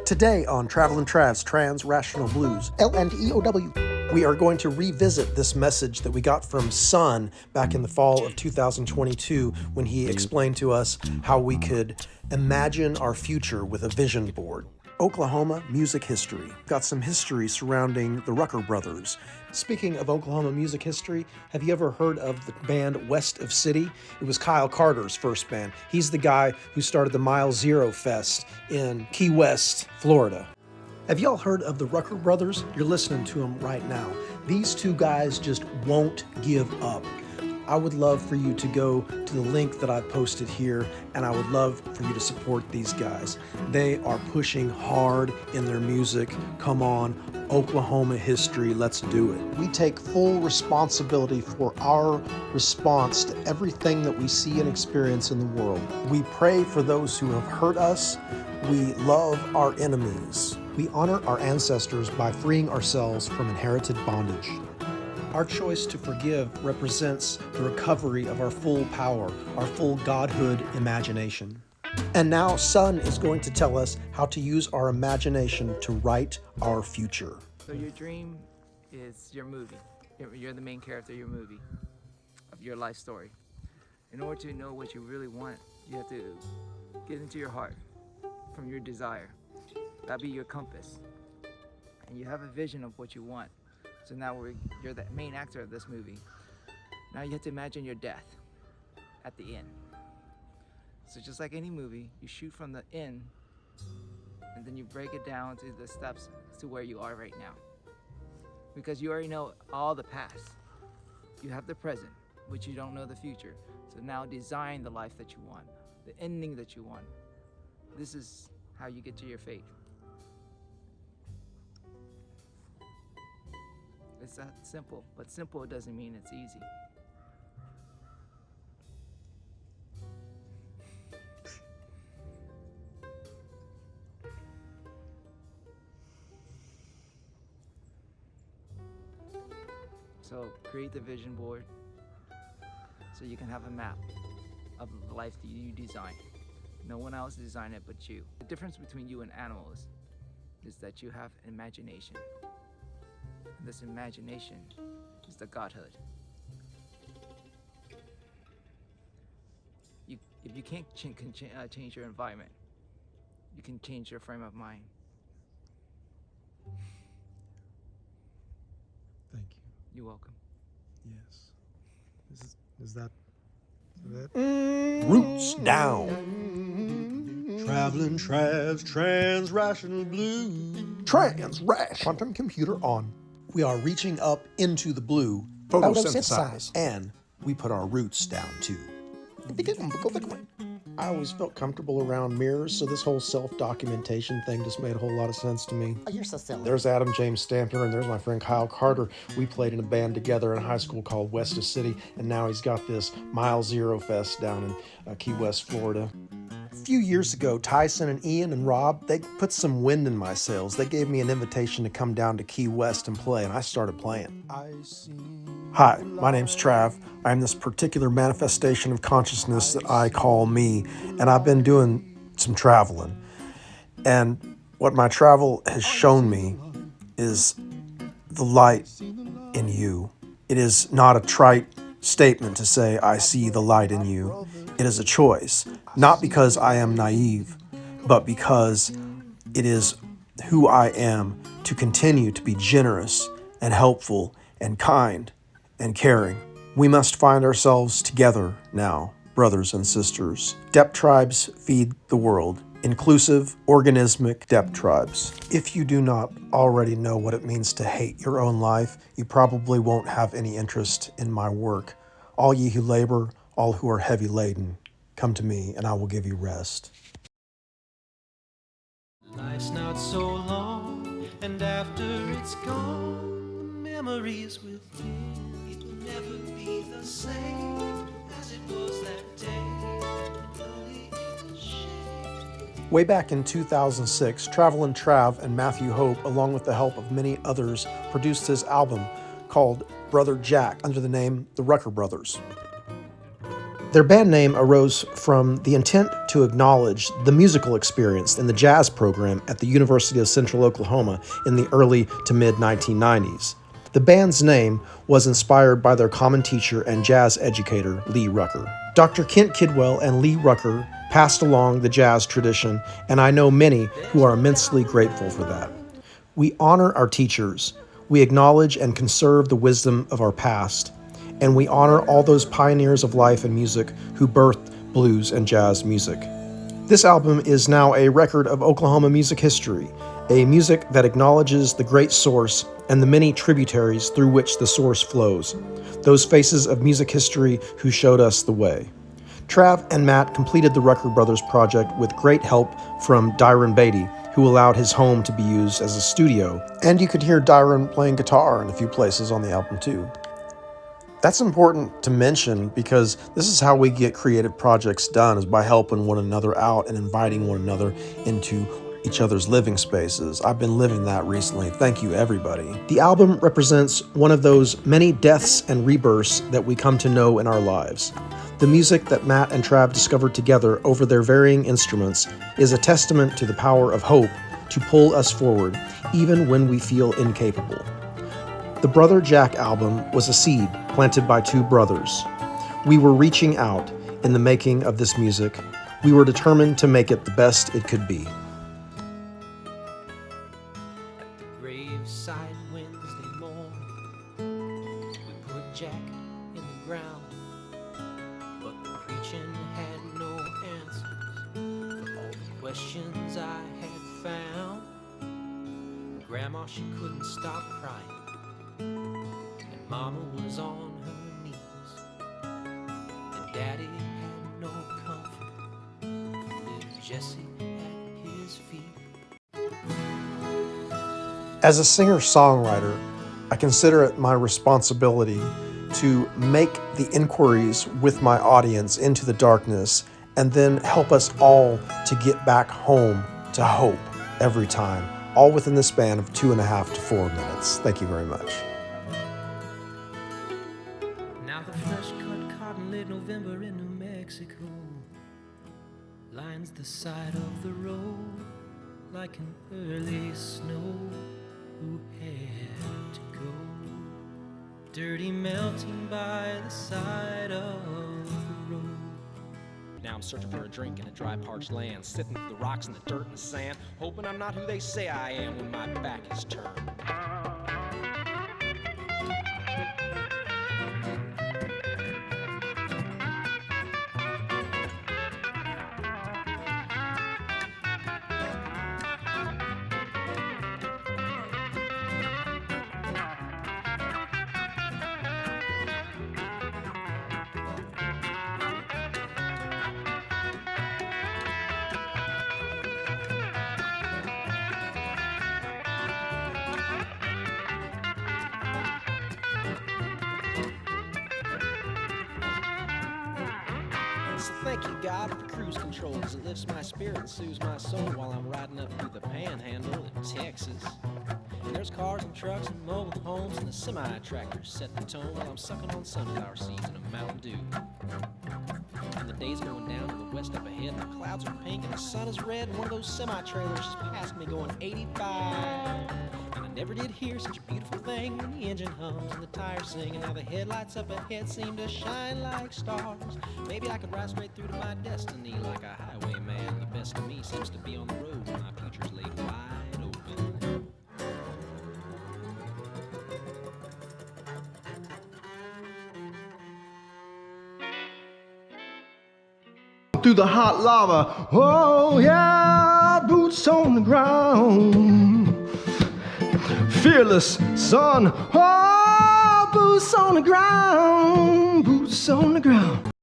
Today on Travelin' Trav's Trans-Rational Blues, LNEOW, we are going to revisit this message that we got from Sun back in the fall of 2022 when he explained to us how we could imagine our future with a vision board. Oklahoma music history. Got some history surrounding the Rucker brothers. Speaking of Oklahoma music history, have you ever heard of the band West of City? It was Kyle Carter's first band. He's the guy who started the Mile Zero Fest in Key West, Florida. Have y'all heard of the Rucker brothers? You're listening to them right now. These two guys just won't give up. I would love for you to go to the link that I've posted here, and I would love for you to support these guys. They are pushing hard in their music. Come on, Oklahoma history, let's do it. We take full responsibility for our response to everything that we see and experience in the world. We pray for those who have hurt us. We love our enemies. We honor our ancestors by freeing ourselves from inherited bondage. Our choice to forgive represents the recovery of our full power, our full godhood imagination. And now Sun is going to tell us how to use our imagination to write our future. So your dream is your movie. You're the main character of your movie, of your life story. In order to know what you really want, you have to get into your heart from your desire. That'll be your compass. And you have a vision of what you want. So now you're the main actor of this movie. Now you have to imagine your death at the end. So just like any movie, you shoot from the end, and then you break it down to the steps to where you are right now. Because you already know all the past. You have the present, but you don't know the future. So now design the life that you want, the ending that you want. This is how you get to your fate. It's that simple, but simple doesn't mean it's easy. So create the vision board so you can have a map of the life that you design. No one else designed it but you. The difference between you and animals is that you have imagination. This imagination is the godhood. If you can't change your environment, you can change your frame of mind. Thank you. You're welcome. Yes. Is that? Roots down. Travelin' Trav's Trans-Rational Blues. Trans-Rational. Quantum computer on. We are reaching up into the blue, photosynthesize, and we put our roots down too. I always felt comfortable around mirrors, so this whole self-documentation thing just made a whole lot of sense to me. Oh, you're so silly. There's Adam James Stampner, and there's my friend Kyle Carter. We played in a band together in high school called West of City, and now he's got this Mile Zero Fest down in Key West, Florida. A few years ago, Tyson and Ian and Rob, they put some wind in my sails. They gave me an invitation to come down to Key West and play, and I started playing. Hi, my name's Trav. I'm this particular manifestation of consciousness that I call me, and I've been doing some traveling. And what my travel has shown me is the light in you. It is not a trite statement to say, I see the light in you. It is a choice, not because I am naive, but because it is who I am to continue to be generous and helpful and kind and caring. We must find ourselves together now, brothers and sisters. Depth tribes feed the world. Inclusive, organismic depth tribes. If you do not already know what it means to hate your own life, you probably won't have any interest in my work. All ye who labor, all who are heavy laden, come to me and I will give you rest. Life's not so long, and after it's gone, the memories with you, it will never be the same as it was that day. Really is a shame. Way back in 2006, Travelin' Trav and Matthew Hope, along with the help of many others, produced his album called Brother Jack under the name The Rucker Brothers. Their band name arose from the intent to acknowledge the musical experience in the jazz program at the University of Central Oklahoma in the early to mid-1990s. The band's name was inspired by their common teacher and jazz educator, Lee Rucker. Dr. Kent Kidwell and Lee Rucker passed along the jazz tradition, and I know many who are immensely grateful for that. We honor our teachers, we acknowledge and conserve the wisdom of our past, and we honor all those pioneers of life and music who birthed blues and jazz music. This album is now a record of Oklahoma music history, a music that acknowledges the great source and the many tributaries through which the source flows, those faces of music history who showed us the way. Trav and Matt completed the Rucker Brothers project with great help from Dyron Beatty, who allowed his home to be used as a studio, and you could hear Dyron playing guitar in a few places on the album too. That's important to mention because this is how we get creative projects done, is by helping one another out and inviting one another into each other's living spaces. I've been living that recently. Thank you, everybody. The album represents one of those many deaths and rebirths that we come to know in our lives. The music that Matt and Trav discovered together over their varying instruments is a testament to the power of hope to pull us forward, even when we feel incapable. The Brother Jack album was a seed planted by two brothers. We were reaching out in the making of this music. We were determined to make it the best it could be. At the graveside Wednesday morning, we put Jack in the ground, but the preaching had no answers for all the questions I had found. Grandma, she couldn't stop crying, and Mama was on her knees, and Daddy had no comfort. Little Jesse at his feet. As a singer-songwriter, I consider it my responsibility to make the inquiries with my audience into the darkness and then help us all to get back home to hope every time, all within the span of 2.5 to 4 minutes. Thank you very much. Now the fresh-cut cotton late November in New Mexico lines the side of the road like an early snow. Who had to go? Dirty melting by the side of the road. Now I'm searching for a drink in a dry, parched land, sitting through the rocks and the dirt and the sand, hoping I'm not who they say I am when my back is turned. So thank you, God, for cruise control, 'cause it lifts my spirit and soothes my soul while I'm riding up through the panhandle in Texas. And there's cars and trucks and mobile homes and the semi-tractors set the tone while I'm sucking on sunflower seeds and a Mountain Dew. And the day's going down to the west up ahead, and the clouds are pink and the sun is red, and one of those semi-trailers just passed me going 85. And I never did hear such a beautiful thing when the engine hums and the tires sing, and now the headlights up ahead seem to shine like stars. Maybe I could ride straight through to my destiny like a highwayman. The best of me seems to be on the road, and my future's laid wide open. Through the hot lava, oh yeah, boots on the ground. Fearless son, oh, boots on the ground, boots on the ground.